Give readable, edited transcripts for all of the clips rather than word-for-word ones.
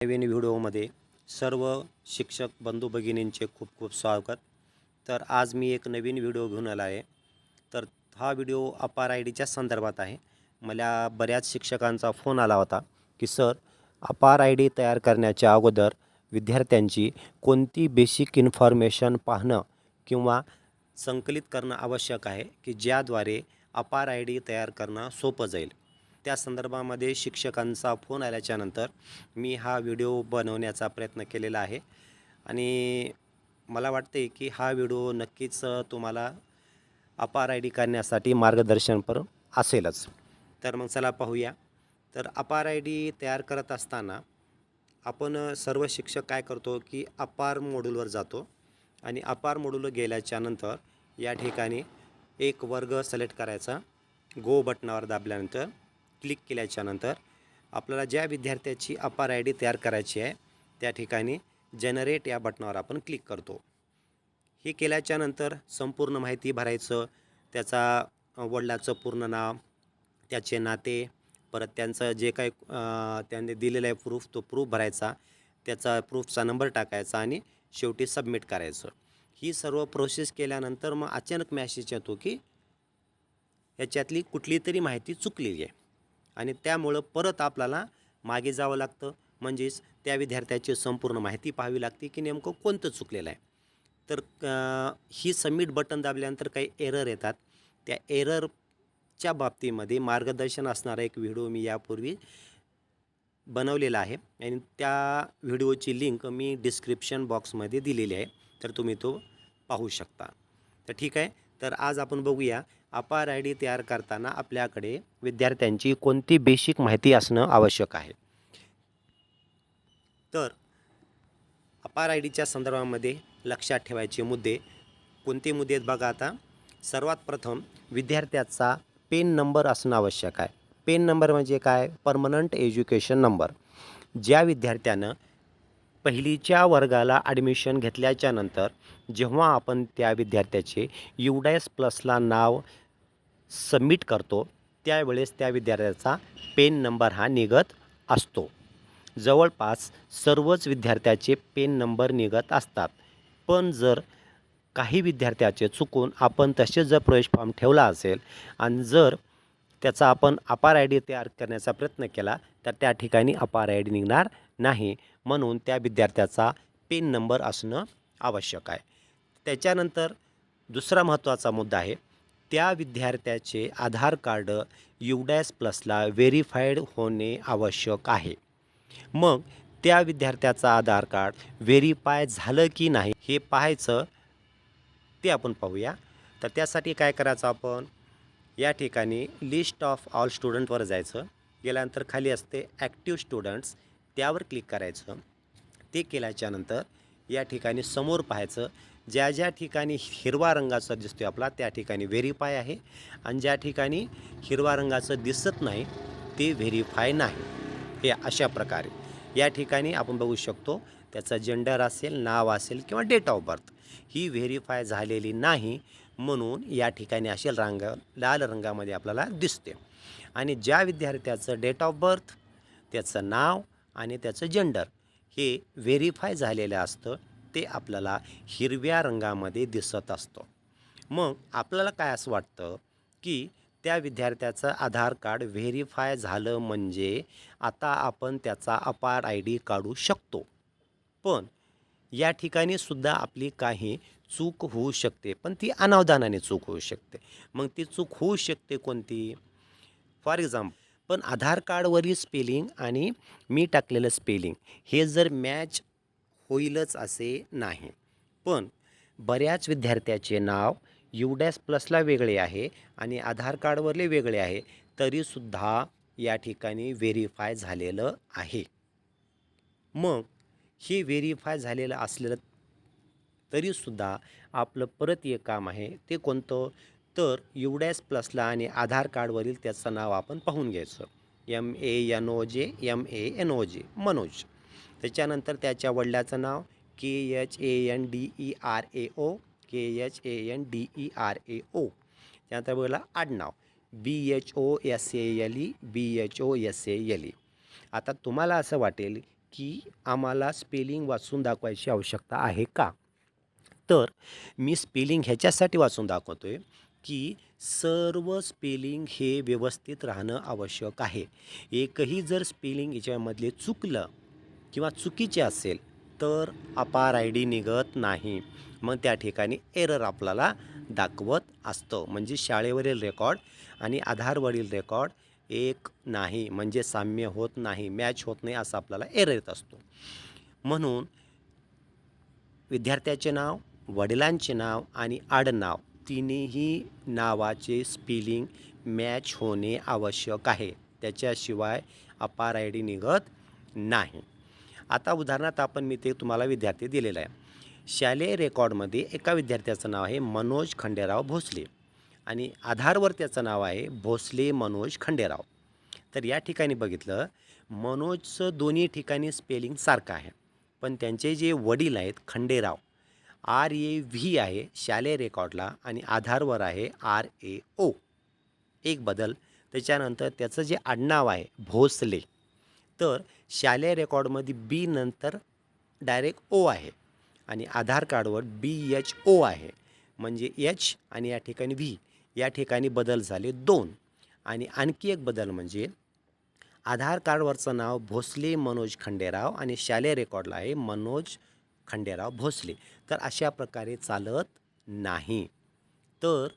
नवीन व्हिडिओमध्ये सर्व शिक्षक बंधू भगिनींचे खूप खूप स्वागत. तर आज मी एक नवीन व्हिडिओ घेऊन आला आहे. तर हा व्हिडिओ अपार आय डीच्या संदर्भात आहे. मला बऱ्याच शिक्षकांचा फोन आला होता की सर, अपार आय डी तयार करण्याच्या अगोदर विद्यार्थ्यांची कोणती बेसिक इन्फॉर्मेशन पाहणं किंवा संकलित करणं आवश्यक आहे की ज्याद्वारे अपार आय डी तयार करणं सोपं जाईल. त्या संदर्भामध्ये शिक्षकांचा फोन आल्याच्यानंतर मी हा व्हिडिओ बनवण्याचा प्रयत्न केलेला आहे आणि मला वाटते की हा व्हिडिओ नक्कीच तुम्हाला अपार आय डी करण्यासाठी मार्गदर्शनपर असेलच. तर मग चला पाहूया. तर अपार आय डी तयार करत असताना आपण सर्व शिक्षक काय करतो की अपार मॉड्यूलवर जातो आणि अपार मॉड्यूलवर गेल्याच्यानंतर या ठिकाणी एक वर्ग सिलेक्ट करायचा. गो बटनावर दाबल्यानंतर क्लिक केल्याच्यानंतर आपल्याला ज्या विद्यार्थ्याची अपार आय डी तयार करायची आहे त्या ठिकाणी जनरेट या बटनावर आपण क्लिक करतो. हे केल्याच्यानंतर संपूर्ण माहिती भरायचं, त्याचा वडिलाचं पूर्ण नाव, त्याचे नाते, परत त्यांचं जे काही त्यांनी दिलेलं आहे प्रूफ, तो प्रूफ भरायचा, त्याचा प्रूफचा नंबर टाकायचा आणि शेवटी सबमिट करायचं. ही सर्व प्रोसेस केल्यानंतर मग अचानक मॅसेज येतो की याच्यातली कुठली तरी माहिती चुकलेली आहे आणि त्यामुळं परत आपल्याला मागे जावं लागतं. म्हणजेच त्या विद्यार्थ्याची संपूर्ण माहिती पाहावी लागते की नेमकं कोणतं चुकलेलं आहे. तर ही सबमिट बटन दाबल्यानंतर काही एरर येतात. त्या एररच्या बाबतीमध्ये मार्गदर्शन असणारा एक व्हिडिओ मी यापूर्वी बनवलेला आहे आणि त्या व्हिडिओची लिंक मी डिस्क्रिप्शन बॉक्समध्ये दिलेली आहे, तर तुम्ही तो पाहू शकता. तर ठीक आहे. तर आज आपण बघूया अपार आय डी तयार करताना आपल्याकडे विद्यार्थ्यांची कोणती बेसिक माहिती असणं आवश्यक आहे. तर अपार आय डीच्या संदर्भामध्ये लक्षात ठेवायचे मुद्दे कोणते मुद्दे आहेत बघा. आता सर्वात प्रथम विद्यार्थ्याचा पेन नंबर असणं आवश्यक आहे. पेन नंबर म्हणजे काय? Permanent education number. ज्या विद्यार्थ्यानं पहिलीच्या वर्गाला ॲडमिशन घेतल्याच्यानंतर जेव्हा आपण त्या विद्यार्थ्याचे UDAS प्लसला नाव सबमिट करतो त्यावेळेस त्या विद्यार्थ्याचा पेन नंबर हा निघत असतो. जवळपास सर्वच विद्यार्थ्याचे पेन नंबर निघत असतात. पण जर काही विद्यार्थ्याचे चुकून आपण तसे जर प्रवेश फॉर्म ठेवला असेल आणि जर त्याचा आपण अपार आय डी तयार करण्याचा प्रयत्न केला तर त्या ठिकाणी अपार आय डी निघणार नाही. म्हणून त्या विद्यार्थ्याचा पेन नंबर असणं आवश्यक आहे. त्याच्यानंतर दुसरा महत्त्वाचा मुद्दा आहे, त्या विद्यार्थ्याचे आधार कार्ड UDAS प्लसला व्हेरीफाईड होणे आवश्यक आहे. मग त्या विद्यार्थ्याचा आधार कार्ड व्हेरीफाय झालं की नाही हे पाहायचं, ते आपण पाहूया. तर त्यासाठी काय करायचं, आपण या ठिकाणी लिस्ट ऑफ ऑल स्टुडंटवर जायचं. गेल्यानंतर खाली असते ॲक्टिव्ह स्टुडंट्स, त्यावर क्लिक करायचं. ते केल्याच्यानंतर या ठिकाणी समोर पाहायचं, ज्या ज्या ठिकाणी हिरवा रंगाचा दिसतो आपला त्या ठिकाणी व्हेरीफाय आहे आणि ज्या ठिकाणी हिरवा रंगाचं दिसत नाही ते व्हेरीफाय नाही. हे अशा प्रकारे या ठिकाणी आपण बघू शकतो. त्याचा जेंडर असेल, नाव असेल किंवा डेट ऑफ बर्थ ही व्हेरीफाय झालेली नाही, म्हणून या ठिकाणी असे लाल रंगामध्ये आपल्याला दिसते. आणि ज्या विद्यार्थ्याचं डेट ऑफ बर्थ, त्याचं नाव आणि त्याचं जेंडर हे व्हेरीफाय झालेलं असतं ते आपल्याला हिरव्या रंगामध्ये दिसत असतं. मग आपल्याला काय असं वाटतं की त्या विद्यार्थ्याचं आधार कार्ड व्हेरीफाय झालं म्हणजे आता आपण त्याचा अपार आय डी काढू शकतो. पण या ठिकाणी सुद्धा आपली काही चूक होऊ शकते, पण ती अनावधानाने चूक होऊ शकते. मग ती चूक होऊ शकते कोणती? फॉर एक्झाम्पल, पण आधार कार्डवरील स्पेलिंग आणि मी टाकलेलं स्पेलिंग हे जर मॅच होईलच असे नाही. पण बऱ्याच विद्यार्थ्याचे नाव UDAS प्लसला वेगळे आहे आणि आधार कार्डवरले वेगळे आहे, तरीसुद्धा या ठिकाणी व्हेरीफाय झालेलं आहे. मग हे व्हेरीफाय झालेलं असलेलं तरीसुद्धा आपलं परत एक काम आहे, ते कोणतं? तर UDAS प्लसला आणि आधार कार्डवरील त्याचं नाव आपण पाहून घ्यायचं. MANOJ मनोज. त्याच्यानंतर त्याच्या वडिलाचं नाव KHANDERAO. त्यानंतर बघा आडनाव BHOSALE. आता तुम्हाला असं वाटेल की आम्हाला स्पेलिंग वाचून दाखवायची आवश्यकता आहे का? तर मी स्पेलिंग ह्याच्यासाठी वाचून दाखवतोय, की सर्व स्पेलिंग हे व्यवस्थित राहणं आवश्यक आहे. एकही जर स्पेलिंग याच्यामधले चुकलं किंवा चुकीचे असेल, तर अपार आय डी निघत नाही. मग त्या ठिकाणी एरर आपल्याला दाखवत असतं. म्हणजे शाळेवरील रेकॉर्ड आणि आधारवरील रेकॉर्ड एक नाही, म्हणजे साम्य होत नाही, मॅच होत नाही, असा आपल्याला एरर येत असतो. म्हणून विद्यार्थ्याचे नाव, वडिलांचे नाव आणि आडनाव तिन्ही नावाचे स्पेलिंग मॅच होणे आवश्यक आहे. त्याच्याशिवाय अपार आय डी निघत नाही. आता उदाहरणार्थ मी ते तुम्हाला विद्यार्थी दिलेला आहे. शालेय रेकॉर्डमध्ये एका विद्यार्थ्याचं नाव आहे मनोज खंडेराव भोसले आणि आधारवर त्याचं नाव आहे भोसले मनोज खंडेराव. तर या ठिकाणी बघितलं, मनोजचं दोन्ही ठिकाणी स्पेलिंग सारखं आहे. पण त्यांचे जे वडील आहेत खंडेराव, RAV आहे शालेय रेकॉर्डला आणि आधारवर आहे RAO. एक बदल. त्याच्यानंतर त्याचं जे आडनाव आहे भोसले, तर शालेय रेकॉर्डमध्ये बी नंतर डायरेक्ट ओ आहे आणि आधार कार्डवर BHO आहे. म्हणजे एच आणि या ठिकाणी व्ही, या ठिकाणी बदल झाले 2. आणि आणखी एक बदल म्हणजे आधार कार्डवरचं नाव भोसले मनोज खंडेराव आणि शालेय रेकॉर्डला आहे मनोज खंडेराव भोसले. तर अशा प्रकारे चालत नाही. तर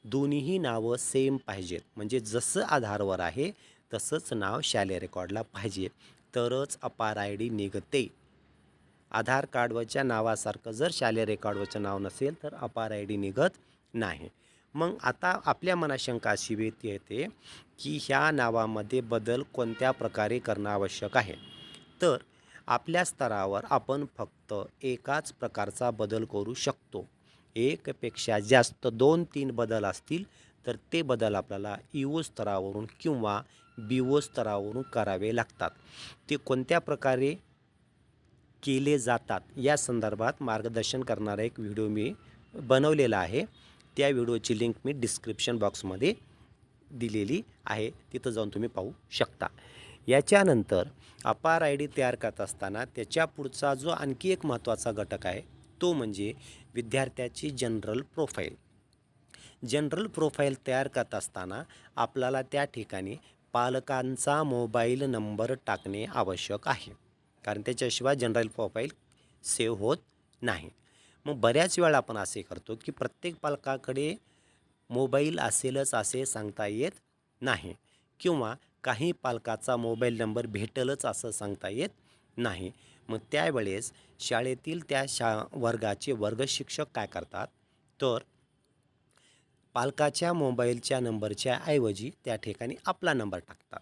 दोन्हीही नावं सेम पाहिजेत. म्हणजे जसं आधारवर आहे तसंच नाव शालेय रेकॉर्डला पाहिजे, तरच अपार आय डी निघते. आधार कार्डवरच्या नावासारखं जर शालेय रेकॉर्डवरचं नाव नसेल तर अपार आय डी निघत नाही. मग आता आपल्या मनात शंका अशी येते की ह्या नावामध्ये बदल कोणत्या प्रकारे करणं आवश्यक आहे. तर आपल्या स्तरावर आपण फक्त एकाच प्रकारचा बदल करू शकतो. एकपेक्षा जास्त 2-3 बदल असतील तर ते बदल आपल्याला EO स्तरावरून किंवा BO स्तरावरून करावे लागतात. ते कोणत्या प्रकारे केले जातात या संदर्भात मार्गदर्शन करणारा एक व्हिडिओ मी बनवलेला आहे. त्या व्हिडिओची लिंक मी डिस्क्रिप्शन बॉक्समध्ये दिलेली आहे. तिथं जाऊन तुम्ही पाहू शकता. याच्यानंतर अपार आय डी तयार करत असताना त्याच्या पुढचा जो आणखी एक महत्त्वाचा घटक आहे तो म्हणजे विद्यार्थ्याची जनरल प्रोफाईल. जनरल प्रोफाईल तयार करत असताना आपल्याला त्या ठिकाणी पालकांचा मोबाईल नंबर टाकणे आवश्यक आहे. कारण त्याच्याशिवाय जनरल प्रोफाईल सेव्ह होत नाही. मग बऱ्याच वेळा आपण असे करतो की प्रत्येक पालकाकडे मोबाईल असेलच असे सांगता येत नाही किंवा काही पालकाचा मोबाईल नंबर भेटेलच असं सांगता येत नाही. मग त्यावेळेस शाळेतील त्या वर्गाचे वर्गशिक्षक काय करतात, तर पालकाच्या मोबाईलच्या नंबरच्या ऐवजी त्या ठिकाणी आपला नंबर टाकतात.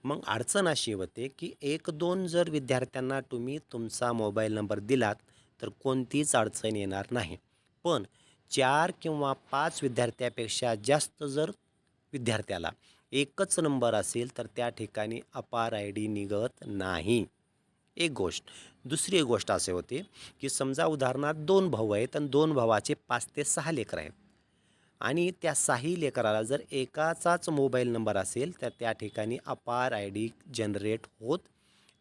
मग अडचण अशी होते की 1-2 जर विद्यार्थ्यांना तुम्ही तुमचा मोबाईल नंबर दिलात तर कोणतीच अडचण येणार नाही. पण 4 किंवा 5 विद्यार्थ्यापेक्षा जास्त जर विद्यार्थ्याला एकच नंबर असेल तर त्या ठिकाणी अपार आय डी निघत नाही. एक गोष्ट. दुसरी एक गोष्ट असे होते की समजा उदाहरणार्थ 2 भाऊ आहेत आणि 2 भावाचे 5 ते 6 लेकरं आहेत आणि त्या 6 लेकराला जर एकाचाच मोबाईल नंबर असेल तर त्या ठिकाणी अपार आय डी जनरेट होत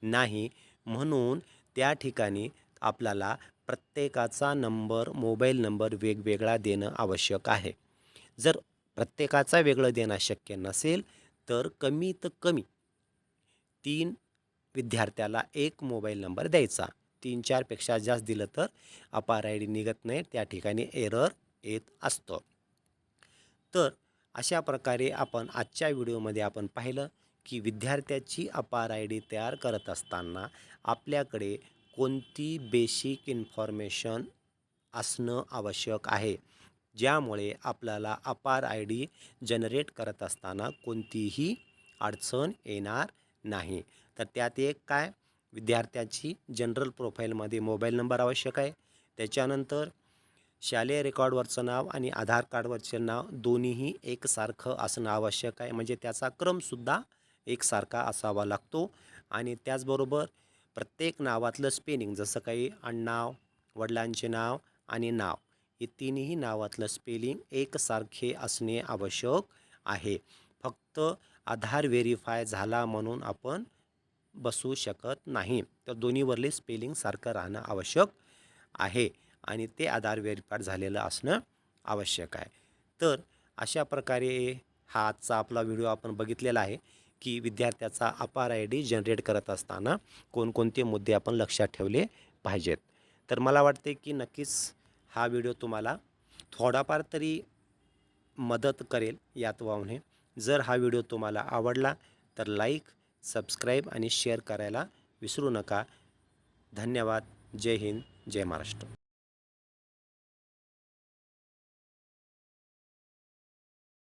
नाही. म्हणून त्या ठिकाणी आपल्याला प्रत्येकाचा मोबाईल नंबर वेगवेगळा देणं आवश्यक आहे. जर प्रत्येकाचा वेगळं देणं शक्य नसेल तर कमीत कमी 3 विद्यार्थ्याला एक मोबाईल नंबर द्यायचा. 3-4 पेक्षा जास्त दिलं तर अपार आय डी निघत नाही, त्या ठिकाणी एरर येत असतं. तर अशा प्रकारे आपण आजच्या व्हिडिओमध्ये आपण पाहिलं की विद्यार्थ्याची अपार आय डी तयार करत असताना आपल्याकडे कोणती बेसिक इन्फॉर्मेशन असणं आवश्यक आहे, ज्यामुळे आपल्याला अपार आय डी जनरेट करत असताना कोणतीही अडचण येणार नाही. तर त्यात एक काय, विद्यार्थ्याची जनरल प्रोफाईलमध्ये मोबाईल नंबर आवश्यक आहे. त्याच्यानंतर शालेय रेकॉर्डवरचं नाव आणि आधार कार्डवरचे नाव दोन्हीही एकसारखं असणं आवश्यक आहे. म्हणजे त्याचा क्रमसुद्धा एकसारखा असावा लागतो. आणि त्याचबरोबर प्रत्येक नावातलं स्पेलिंग, जसं काही आडनाव, वडिलांचे नाव आणि नाव, हे तिन्ही नावातलं स्पेलिंग एकसारखे असणे आवश्यक आहे. फक्त आधार व्हेरीफाय झाला म्हणून आपण बसू शकत नाही. तर दोन्हीवरले स्पेलिंग सारखं राहणं आवश्यक आहे आणि ते आधार व्हेरिफाईड झालेलं असणं आवश्यक आहे. तर अशा प्रकारे हा आजचा आपला व्हिडिओ आपण बघितलेला आहे की विद्यार्थ्याचा अपार आय डी जनरेट करत असताना कोणकोणते मुद्दे आपण लक्षात ठेवले पाहिजेत. तर मला वाटते की नक्कीच हा व्हिडिओ तुम्हाला थोडाफार तरी मदत करेल यात वावणे. जर हा व्हिडिओ तुम्हाला आवडला तर लाईक, सबस्क्राईब आणि शेअर करायला विसरू नका. धन्यवाद. जय हिंद, जय महाराष्ट्र.